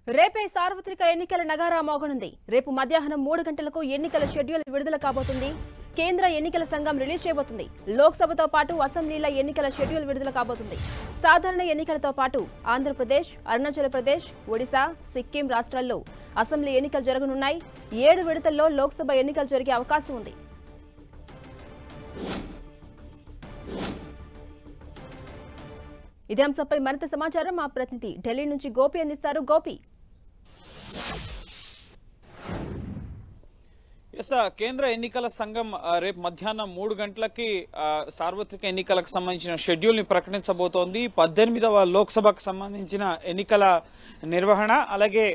రేపే సార్వత్రిక ఎన్నికల నగారా మోగనుంది. రేపు మధ్యాహ్నం 3 గంటలకు ఎన్నికల షెడ్యూల్ విడుదల కాబోతుంది. కేంద్ర ఎన్నికల సంఘం రిలీజ్ చేయబోతుంది. లోక్సభతో పాటు అసెంబ్లీల ఎన్నికల షెడ్యూల్ విడుదల కాబోతుంది. సాధారణ ఎన్నికలతో పాటు ఆంధ్రప్రదేశ్, అరుణాచల్ ప్రదేశ్, ఒడిశా, సిక్కిం రాష్ట్రాల్లో అసెంబ్లీ ఎన్నికలు జరగనున్నాయి. 7 విడతల్లో లోక్సభ ఎన్నికలు జరిగే అవకాశం ఉంది. ఇదే అంశంపై మరింత సమాచారం మా ప్రతినిధి ఢిల్లీ నుంచి గోపి అందిస్తారు. గోపి, కేంద్ర ఎన్నికల సంఘం రేపు మధ్యాహ్నం 3 గంటలకి సార్వత్రిక ఎన్నికలకు సంబంధించిన షెడ్యూల్ ని ప్రకటించబోతోంది. 18వ లోక్సభకు సంబంధించిన ఎన్నికల నిర్వహణ, అలాగే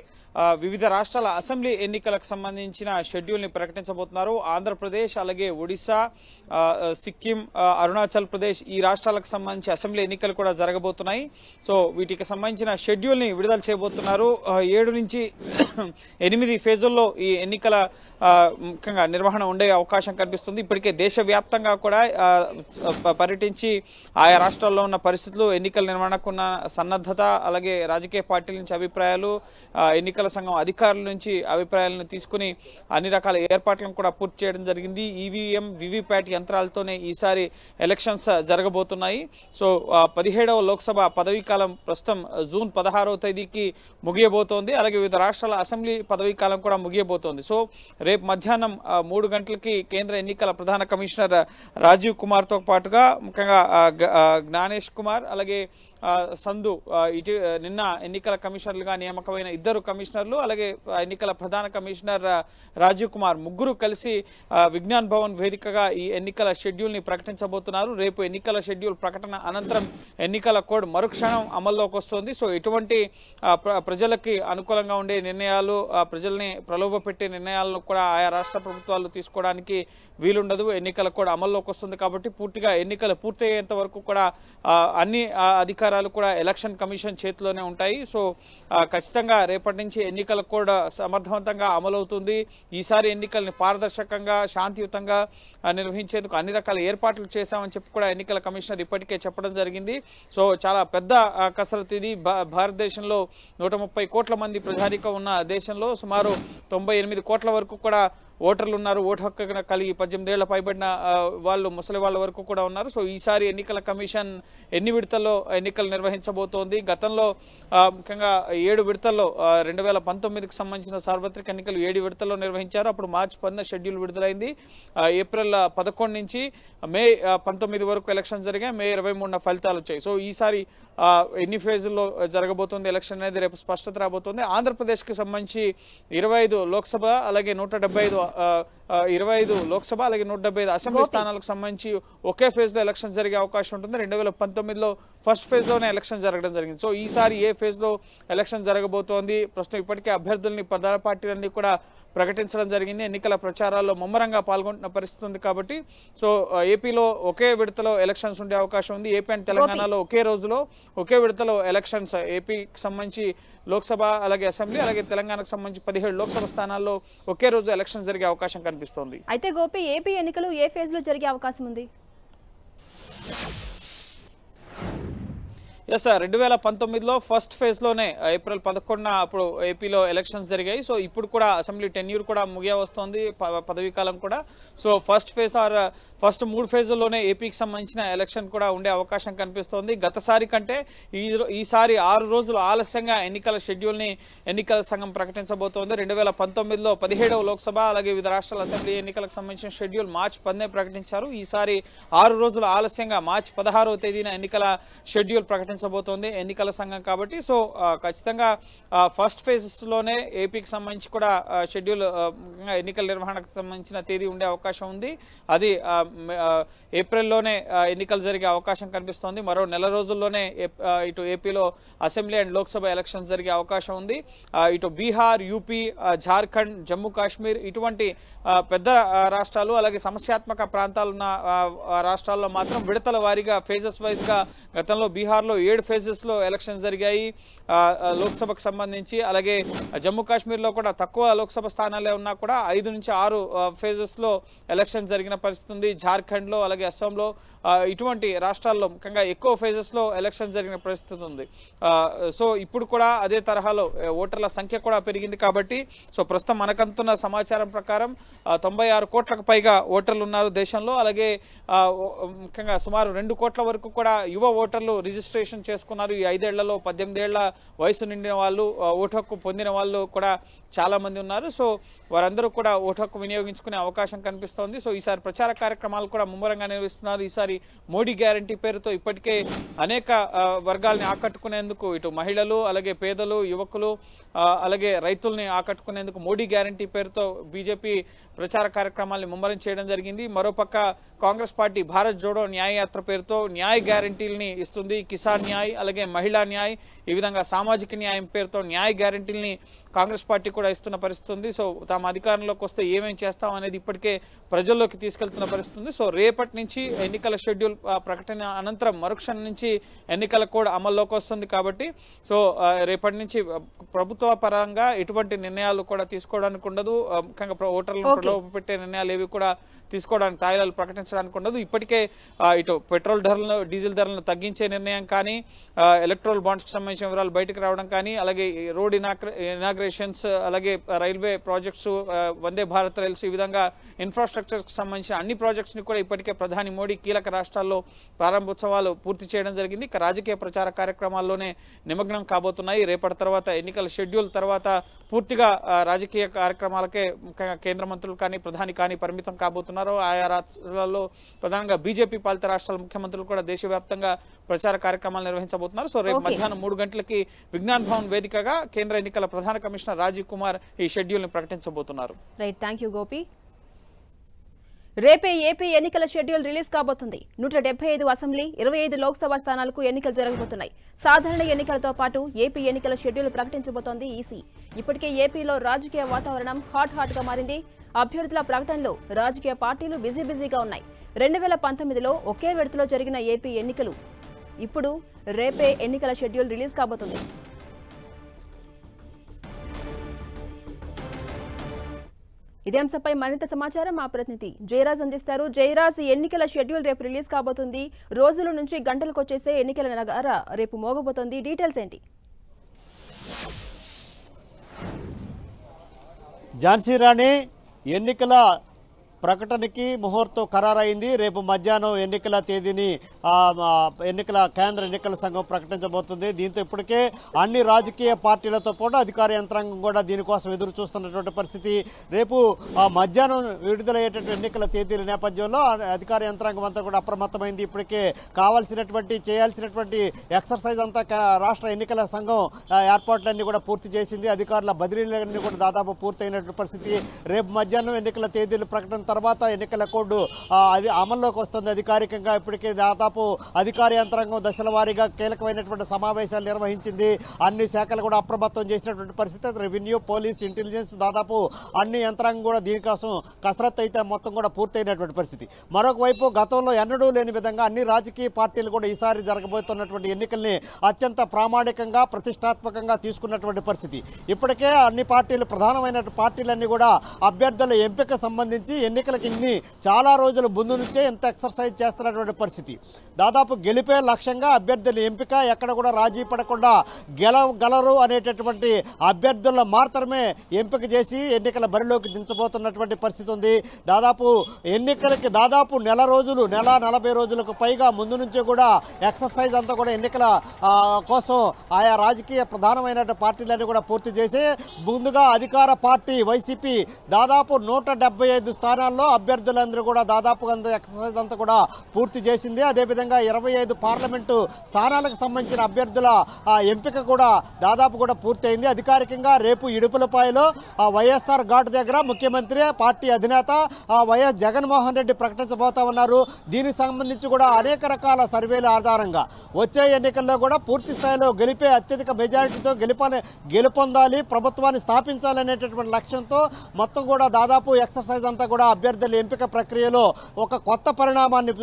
వివిధ రాష్ట్రాల అసెంబ్లీ ఎన్నికలకు సంబంధించిన షెడ్యూల్ ని ప్రకటించబోతున్నారు. ఆంధ్రప్రదేశ్, అలాగే ఒడిశా, సిక్కిం, అరుణాచల్ ప్రదేశ్ ఈ రాష్ట్రాలకు సంబంధించి అసెంబ్లీ ఎన్నికలు కూడా జరగబోతున్నాయి. సో వీటికి సంబంధించిన షెడ్యూల్ ని విడుదల చేయబోతున్నారు. 7 నుంచి 8 ఫేజుల్లో ఈ ఎన్నికల ముఖ్యంగా నిర్వహణ ఉండే అవకాశం కనిపిస్తుంది. ఇప్పటికే దేశవ్యాప్తంగా కూడా పర్యటించి ఆయా రాష్ట్రాల్లో ఉన్న పరిస్థితులు, ఎన్నికల నిర్వహణకున్న సన్నద్ధత, అలాగే రాజకీయ పార్టీల నుంచి అభిప్రాయాలు, ఎన్నికల సంఘం అధికారుల నుంచి అభిప్రాయాలను తీసుకుని అన్ని రకాల ఏర్పాట్లను కూడా పూర్తి చేయడం జరిగింది. ఈవీఎం, వివిప్యాట్ యంత్రాలతోనే ఈసారి ఎలక్షన్స్ జరగబోతున్నాయి. సో 17వ లోక్సభ పదవీకాలం ప్రస్తుతం జూన్ 16వ తేదీకి ముగియబోతోంది. అలాగే వివిధ రాష్ట్రాల అసెంబ్లీ పదవీకాలం కూడా ముగియబోతోంది. సో రేపు మధ్యాహ్నం 3 గంటలకి కేంద్ర ఎన్నికల ప్రధాన కమిషనర్ రాజీవ్ కుమార్ తో పాటుగా ముఖ్యంగా జ్ఞానేష్ కుమార్, అలాగే సంధు, నిన్న ఎన్నికల కమిషనర్లుగా నియామకమైన 2 కమిషనర్లు, అలాగే ఎన్నికల ప్రధాన కమిషనర్ రాజీవ్ కుమార్ ముగ్గురు కలిసి విజ్ఞాన్ భవన్ వేదికగా ఈ ఎన్నికల షెడ్యూల్ ని ప్రకటించబోతున్నారు. రేపు ఎన్నికల షెడ్యూల్ ప్రకటన అనంతరం ఎన్నికల కోడ్ మరుక్షణం అమల్లోకి వస్తుంది. సో ఎటువంటి ప్రజలకి అనుకూలంగా ఉండే నిర్ణయాలు, ప్రజల్ని ప్రలోభ పెట్టే నిర్ణయాలను కూడా ఆయా రాష్ట్ర ప్రభుత్వాలు తీసుకోవడానికి వీలుండదు. ఎన్నికల కోడ్ అమల్లోకి వస్తుంది కాబట్టి పూర్తిగా ఎన్నికలు పూర్తయ్యేంత వరకు కూడా అన్ని అధికారాలు కూడా ఎలక్షన్ కమిషన్ చేతిలోనే ఉంటాయి. సో ఖచ్చితంగా రేపటి నుంచి ఎన్నికల కోడ్ సమర్థవంతంగా అమలవుతుంది. ఈసారి ఎన్నికల్ని పారదర్శకంగా, శాంతియుతంగా నిర్వహించేందుకు అన్ని రకాల ఏర్పాట్లు చేశామని చెప్పి కూడా ఎన్నికల కమిషనర్ ఇప్పటికే చెప్పడం జరిగింది. సో చాలా పెద్ద కసరత్తు ఇది. భారతదేశంలో 130 కోట్ల మంది ప్రజానీకం ఉన్న దేశంలో సుమారు 98 కోట్ల వరకు కూడా ఓటర్లు ఉన్నారు. ఓటు హక్కు కలిగి 18 ఏళ్ల పైబడిన వాళ్ళు, ముసలి వాళ్ళ వరకు కూడా ఉన్నారు. సో ఈసారి ఎన్నికల కమిషన్ ఎన్ని విడతల్లో ఎన్నికలు నిర్వహించబోతోంది? గతంలో ముఖ్యంగా 7 విడతల్లో 2019కి సంబంధించిన సార్వత్రిక ఎన్నికలు 7 విడతల్లో నిర్వహించారు. అప్పుడు మార్చి 10న షెడ్యూల్ విడుదలైంది. ఏప్రిల్ 11 నుంచి మే 19 వరకు ఎలక్షన్ జరిగాయి. మే 23న ఫలితాలు వచ్చాయి. సో ఈసారి ఎన్ని ఫేజుల్లో జరగబోతుంది ఎలక్షన్ అనేది రేపు స్పష్టత రాబోతోంది. ఆంధ్రప్రదేశ్కి సంబంధించి 25 లోక్సభ, అలాగే 175 లోక్సభ, అలాగే 175 అసెంబ్లీ స్థానాలకు సంబంధించి ఒకే ఫేజ్ లో ఎలక్షన్ జరిగే అవకాశం ఉంటుంది. 2019లో ఫస్ట్ ఫేజ్ లోనే ఎలక్షన్ జరగడం జరిగింది. సో ఈసారి ఏ ఫేజ్ లో ఎలక్షన్ జరగబోతోంది? ప్రస్తుతం ఇప్పటికే అభ్యర్థుల్ని ప్రధాన పార్టీలన్నీ కూడా ప్రకటించడం జరిగింది. ఎన్నికల ప్రచారాల్లో ముమ్మరంగా పాల్గొంటున్న పరిస్థితి ఉంది కాబట్టి సో ఏపీలో ఒకే విడతలో ఎలక్షన్స్ ఉండే అవకాశం ఉంది. ఏపీ అండ్ తెలంగాణలో ఒకే రోజులో ఒకే విడతలో ఎలక్షన్స్, ఏపీకి సంబంధించి లోక్సభ, అలాగే అసెంబ్లీ, అలాగే తెలంగాణకు సంబంధించి 17 లోక్సభ స్థానాల్లో ఒకే రోజు ఎలక్షన్ జరిగే అవకాశం కనిపిస్తోంది. అయితే గోపి, ఏపీ ఎన్నికలు ఏ ఫేజ్ లో జరిగే అవకాశం ఉంది? 2019లో ఫస్ట్ ఫేజ్ లోనే ఏప్రిల్ 11న అప్పుడు ఏపీలో ఎలక్షన్స్ జరిగాయి. సో ఇప్పుడు కూడా అసెంబ్లీ టెన్యూర్ కూడా ముగియ వస్తోంది, పదవీ కాలం కూడా. సో ఫస్ట్ ఫేజ్ ఫస్ట్ 3 ఫేజుల్లోనే ఏపీకి సంబంధించిన ఎలక్షన్ కూడా ఉండే అవకాశం కనిపిస్తోంది. గతసారి కంటే ఈసారి 6 రోజులు ఆలస్యంగా ఎన్నికల షెడ్యూల్ ని ఎన్నికల సంఘం ప్రకటించబోతోంది. 2019లో 17వ లోక్సభ, అలాగే వివిధ రాష్ట్రాల అసెంబ్లీ ఎన్నికలకు సంబంధించిన షెడ్యూల్ మార్చి 10నే ప్రకటించారు. ఈసారి 6 రోజులు ఆలస్యంగా మార్చి 16వ తేదీన ఎన్నికల షెడ్యూల్ ప్రకటించబోతోంది ఎన్నికల సంఘం కాబట్టి. సో ఖచ్చితంగా ఫస్ట్ ఫేజెస్ లోనే ఏపీకి సంబంధించి కూడా షెడ్యూల్, ఎన్నికల నిర్వహణకు సంబంధించిన తేదీ ఉండే అవకాశం ఉంది. అది ఏప్రిల్లోనే ఎన్నికలు జరిగే అవకాశం కనిపిస్తోంది. మరో నెల రోజుల్లోనే ఇటు ఏపీలో అసెంబ్లీ అండ్ లోక్సభ ఎలక్షన్స్ జరిగే అవకాశం ఉంది. ఇటు బీహార్, యూపీ, జార్ఖండ్, జమ్మూ కాశ్మీర్ ఇటువంటి పెద్ద రాష్ట్రాలు, అలాగే సమస్యాత్మక ప్రాంతాలున్న రాష్ట్రాల్లో మాత్రం విడతల వారీగా ఫేజెస్ వైజ్ గా గతంలో బీహార్లో 7 ఫేజెస్లో ఎలక్షన్స్ జరిగాయి లోక్సభకు సంబంధించి. అలాగే జమ్మూ కాశ్మీర్లో కూడా తక్కువ లోక్సభ స్థానాలే ఉన్నా కూడా 5 నుంచి 6 ఫేజెస్లో ఎలక్షన్స్ జరిగిన పరిస్థితి ఉంది. జార్ఖండ్లో అలాగే అస్సాంలో ఇటువంటి రాష్ట్రాల్లో ముఖ్యంగా ఎక్కువ ఫేజెస్లో ఎలక్షన్స్ జరిగిన పరిస్థితి ఉంది. సో ఇప్పుడు కూడా అదే తరహాలో ఓటర్ల సంఖ్య కూడా పెరిగింది కాబట్టి సో ప్రస్తుతం మనకంతున్న సమాచారం ప్రకారం 96 కోట్లకు పైగా ఓటర్లు ఉన్నారు దేశంలో. అలాగే ముఖ్యంగా సుమారు 2 కోట్ల వరకు కూడా యువ ఓటర్లు రిజిస్ట్రేషన్ చేసుకున్నారు. ఈ 5 ఏళ్లలో 18 ఏళ్ల వయసు నిండిన వాళ్ళు ఓటు హక్కు పొందిన వాళ్ళు కూడా చాలా మంది ఉన్నారు. సో వారందరూ కూడా ఓటు హక్కు వినియోగించుకునే అవకాశం కనిపిస్తోంది. సో ఈసారి ప్రచార కార్యక్రమాలు కూడా ముమ్మరంగా నిర్వహిస్తున్నారు. ఈసారి మోడీ గ్యారంటీ పేరుతో ఇప్పటికే అనేక వర్గాల్ని ఆకట్టుకునేందుకు ఇటు మహిళలు అలాగే పేదలు యువకులు అలాగే రైతుల్ని ఆకట్టుకునేందుకు మోడీ గ్యారంటీ పేరుతో బీజేపీ ప్రచార కార్యక్రమాల్ని ముమ్మరం చేయడం జరిగింది. మరోపక్క కాంగ్రెస్ పార్టీ భారత్ జోడో న్యాయ యాత్ర పేరుతో న్యాయ గ్యారంటీల్ని ఇస్తుంది. కిసాన్ న్యాయ్ అలాగే మహిళా న్యాయ్ ఈ విధంగా సామాజిక న్యాయం పేరుతో న్యాయ గ్యారంటీల్ని కాంగ్రెస్ పార్టీ కూడా ఇస్తున్న పరిస్థితి ఉంది. సో తాము అధికారంలోకి వస్తే ఏమేం చేస్తాం అనేది ఇప్పటికే ప్రజల్లోకి తీసుకెళ్తున్న పరిస్థితి ఉంది. సో రేపటి నుంచి ఎన్నికల షెడ్యూల్ ప్రకటన అనంతరం మరుక్షణం నుంచి ఎన్నికల కోడ్ అమల్లోకి వస్తుంది కాబట్టి సో రేపటి నుంచి ప్రభుత్వ పరంగా ఎటువంటి నిర్ణయాలు కూడా తీసుకోవడానికి ఉండదు. ముఖ్యంగా ఓటర్లను ప్రలోభపెట్టే నిర్ణయాలు ఏవి కూడా తీసుకోవడానికి తాయిలాలు ప్రకటించడానికి ఉండదు. ఇప్పటికే ఇటు పెట్రోల్ ధరలను డీజిల్ ధరలను తగ్గించే నిర్ణయం కానీ ఎలక్ట్రల్ బాండ్స్కి సంబంధించిన వివరాలు బయటకు రావడం కానీ అలాగే రోడ్ ఇనాగ్రేషన్స్ అలాగే railway projects Vande Bharat rails ఈ విధంగా ఇన్ఫ్రాస్ట్రక్చర్కి సంబంధించిన అన్ని ప్రాజెక్ట్స్ని కూడా ఇప్పటికే ప్రధాని మోడీ కీలక రాష్ట్రాల్లో ప్రారంభోత్సవాలు పూర్తి చేయడం జరిగింది. ఇక రాజకీయ ప్రచార కార్యక్రమాల్లోనే నిమగ్నం కాబోతున్నాయి. రేపటి తర్వాత ఎన్నికల షెడ్యూల్ తర్వాత పూర్తిగా రాజకీయ కార్యక్రమాలకే ముఖ్యంగా కేంద్ర మంత్రులు కానీ ప్రధాని కానీ పరిమితం కాబోతున్నారు. ఆయా రాష్ట్రాల్లో ప్రధానంగా బీజేపీ పాలిత రాష్ట్రాల ముఖ్యమంత్రులు కూడా దేశవ్యాప్తంగా ప్రచార కార్యక్రమాలు నిర్వహించబోతున్నారు. సో రేపు మధ్యాహ్నం 3 గంటలకి విజ్ఞాన్ భవన్ వేదికగా కేంద్ర ఎన్నికల ప్రధాన కమిషనర్ రాజీవ్ కుమార్ ఈ షెడ్యూల్ ని ప్రకటించబోతున్నారు. Right, thank you Gopi. రేపే ఏపీ ఎన్నికల షెడ్యూల్ రిలీజ్ కాబోతుంది. 175 అసెంబ్లీ 25 లోక్సభ స్థానాలకు ఎన్నికలు జరగబోతున్నాయి. సాధారణ ఎన్నికలతో పాటు ఏపీ ఎన్నికల షెడ్యూల్ ప్రకటించబోతోంది ఈసీ. ఇప్పటికే ఏపీలో రాజకీయ వాతావరణం హాట్ గా మారింది. అభ్యర్థుల ప్రకటనలో రాజకీయ పార్టీలు బిజీగా ఉన్నాయి. 2019లో ఒకే విడతలో జరిగిన ఏపీ ఎన్నికలు ఇప్పుడు రేపే ఎన్నికల షెడ్యూల్ రిలీజ్ కాబోతుంది. ఇదే అంశంపై మరింత సమాచారం మా ప్రతినిధి జయరాజ్ అందిస్తారు. జయరాజ్, ఎన్నికల షెడ్యూల్ రేపు రిలీజ్ కాబోతుంది. రోజుల నుంచి గంటలకు వచ్చేసే ఎన్నికల నగారా రేపు మోగబోతోంది. డీటెయిల్స్ ఏంటి? ఝాన్సీ రాణి, ఎన్నికల ప్రకటనకి ముహూర్తం ఖరారైంది. రేపు మధ్యాహ్నం ఎన్నికల తేదీని ఎన్నికల కేంద్ర ఎన్నికల సంఘం ప్రకటించబోతుంది. దీంతో ఇప్పటికే అన్ని రాజకీయ పార్టీలతో పాటు అధికార యంత్రాంగం కూడా దీనికోసం ఎదురు చూస్తున్నటువంటి పరిస్థితి. రేపు మధ్యాహ్నం విడుదలయ్యేటటువంటి ఎన్నికల తేదీల నేపథ్యంలో అధికార యంత్రాంగం అంతా కూడా అప్రమత్తమైంది. ఇప్పటికే చేయాల్సినటువంటి ఎక్సర్సైజ్ అంతా రాష్ట్ర ఎన్నికల సంఘం ఏర్పాట్లన్నీ కూడా పూర్తి చేసింది. అధికారుల బదిలీలన్నీ కూడా దాదాపు పూర్తయినటువంటి పరిస్థితి. రేపు మధ్యాహ్నం ఎన్నికల తేదీల ప్రకటన తర్వాత ఎన్నికల కోడ్ అది అమల్లోకి వస్తుంది అధికారికంగా. ఇప్పటికే దాదాపు అధికార యంత్రాంగం దశల వారీగా కీలకమైనటువంటి సమావేశాలు నిర్వహించింది. అన్ని శాఖలు కూడా అప్రమత్తం చేసినటువంటి పరిస్థితి. రెవెన్యూ, పోలీస్, ఇంటెలిజెన్స్ దాదాపు అన్ని యంత్రాంగం కూడా దీనికోసం కసరత్తు అయితే మొత్తం కూడా పూర్తయినటువంటి పరిస్థితి. మరొక వైపు గతంలో ఎన్నడూ లేని విధంగా అన్ని రాజకీయ పార్టీలు కూడా ఈసారి జరగబోతున్నటువంటి ఎన్నికల్ని అత్యంత ప్రామాణికంగా ప్రతిష్టాత్మకంగా తీసుకున్నటువంటి పరిస్థితి. ఇప్పటికే అన్ని పార్టీలు ప్రధానమైన పార్టీలన్నీ కూడా అభ్యర్థుల ఎంపిక సంబంధించి ఎన్నికలకి చాలా రోజుల ముందు నుంచే ఎంత ఎక్సర్సైజ్ చేస్తున్నటువంటి పరిస్థితి. దాదాపు గెలిపే లక్ష్యంగా అభ్యర్థుల ఎంపిక, ఎక్కడ కూడా రాజీ పడకుండా గెలవగలరు అనేటటువంటి అభ్యర్థుల మాత్రమే ఎంపిక చేసి ఎన్నికల బరిలోకి దించబోతున్నటువంటి పరిస్థితి ఉంది. ఎన్నికలకి నెల 40 రోజులకు పైగా ముందు నుంచే కూడా ఎక్సర్సైజ్ అంతా కూడా ఎన్నికల కోసం ఆయా రాజకీయ ప్రధానమైన పార్టీలన్నీ కూడా పూర్తి చేసి ముందుగా అధికార పార్టీ వైసీపీ దాదాపు 175 స్థానాల్లో అభ్యర్థులందరూ కూడా దాదాపుగా ఎక్సర్సైజ్ అంతా కూడా పూర్తి చేసింది. అదేవిధంగా 25 పార్లమెంటు స్థానాలకు సంబంధించిన అభ్యర్థుల ఎంపిక కూడా దాదాపు కూడా పూర్తయింది. అధికారికంగా రేపు ఇడుపులపాయలో వైఎస్ఆర్ ఘాట్ దగ్గర ముఖ్యమంత్రి పార్టీ అధినేత వైఎస్ జగన్మోహన్ రెడ్డి ప్రకటించబోతా ఉన్నారు. దీనికి సంబంధించి కూడా అనేక రకాల సర్వేల ఆధారంగా వచ్చే ఎన్నికల్లో కూడా పూర్తి స్థాయిలో గెలిపే అత్యధిక మెజారిటీతో గెలుపొందాలి, ప్రభుత్వాన్ని స్థాపించాలనేటటువంటి లక్ష్యంతో మొత్తం కూడా దాదాపు ఎక్సర్సైజ్ అంతా కూడా అభ్యర్థుల ఎంపిక ప్రక్రియలో ఒక కొత్త పరిణామాన్ని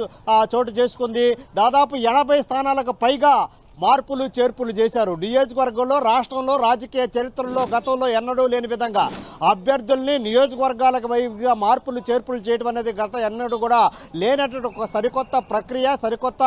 చోటు చేసుకుంది. దాదాపు 80 స్థానాలకు పైగా మార్పులు చేర్పులు చేశారు. నియోజకవర్గంలో రాష్ట్రంలో రాజకీయ చరిత్రలో గతంలో ఎన్నడూ లేని విధంగా అభ్యర్థుల్ని నియోజకవర్గాలకు వైపుగా మార్పులు చేర్పులు చేయడం అనేది గత ఎన్నడూ కూడా లేనటువంటి ఒక సరికొత్త ప్రక్రియ, సరికొత్త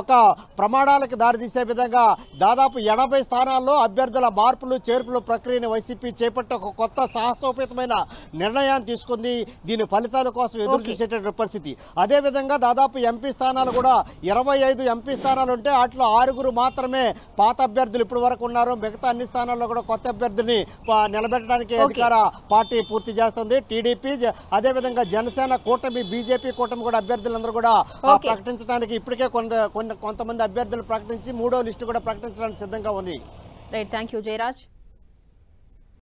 ఒక ప్రమాణాలకు దారితీసే విధంగా దాదాపు 80 స్థానాల్లో అభ్యర్థుల మార్పులు చేర్పులు ప్రక్రియను వైసీపీ చేపట్టి ఒక కొత్త సాహసోపేతమైన నిర్ణయాన్ని తీసుకుంది. దీని ఫలితాల కోసం ఎదురు చూసేటటువంటి పరిస్థితి. అదేవిధంగా దాదాపు ఎంపీ స్థానాలు కూడా 25 ఎంపీ స్థానాలు ఉంటే వాటిలో 6 మాత్రమే పాత అభ్యర్థులు ఇప్పటి వరకు ఉన్నారు. మిగతా అన్ని స్థానాల్లో కూడా కొత్త అభ్యర్థిని నిలబెట్టడానికి అధికార పార్టీ పూర్తి చేస్తుంది. టీడీపీ అదేవిధంగా జనసేన కూటమి, బీజేపీ కూటమి కూడా అభ్యర్థులందరూ కూడా ప్రకటించడానికి ఇప్పటికే కొంతమంది అభ్యర్థులు ప్రకటించి 3వ లిస్టు కూడా ప్రకటించడానికి సిద్ధంగా ఉంది. Right, thank you Jayaraj.